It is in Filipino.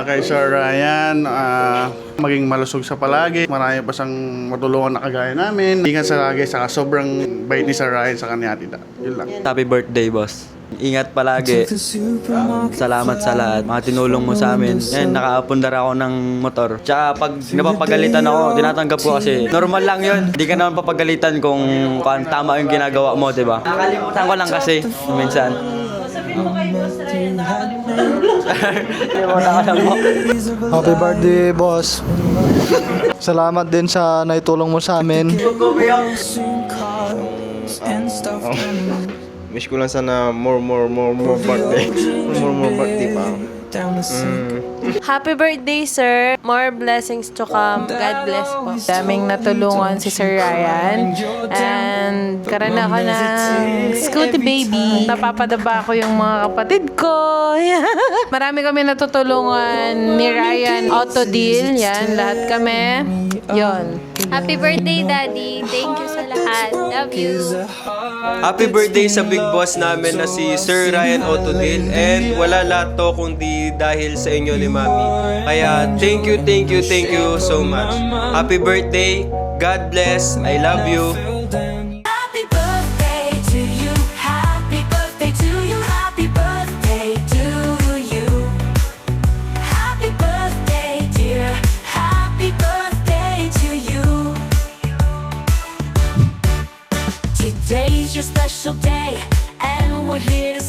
kay Sir Ryan. Maging malusog sa palagi. Marami pa siyang matulungan na kagaya namin. Ingat sa lagi, saka sobrang bait ni Sir Ryan sa kanya tita. Yun lang. Happy birthday, boss. Ingat palagi. Salamat sa lahat. Mga tinulong mo sa amin. Yan, nakaapundar ako ng motor. Tsaka pag napapagalitan ako, tinatanggap ko kasi normal lang yun. Hindi ka naman papagalitan kung tama yung ginagawa mo, diba? Nakalimutan ko lang kasi minsan. Sabihin mo kay Boss Ryan, Happy birthday, boss. Salamat din sa naitulong mo sa amin. Wish ko lang sana more birthday. more birthday pa. Happy birthday, sir. More blessings to come. God bless po. Daming natulungan si Sir Ryan. And karoon ako ng Scooty Baby. Napapadaba ko yung mga kapatid ko. Marami kami natutulungan ni Ryan Auto Deal. Yan, lahat kami. Yon. Happy birthday, Daddy. Thank you sa lahat. Love you. Happy birthday sa big boss namin na si Sir Ryan Otodil. And wala lahat to kundi dahil sa inyo ni Mami. Kaya thank you so much. Happy birthday. God bless. I love you. Happy birthday to you. Happy birthday to you. Happy birthday to you. Happy birthday, dear. Happy birthday to you. Today's your special day, and we're here to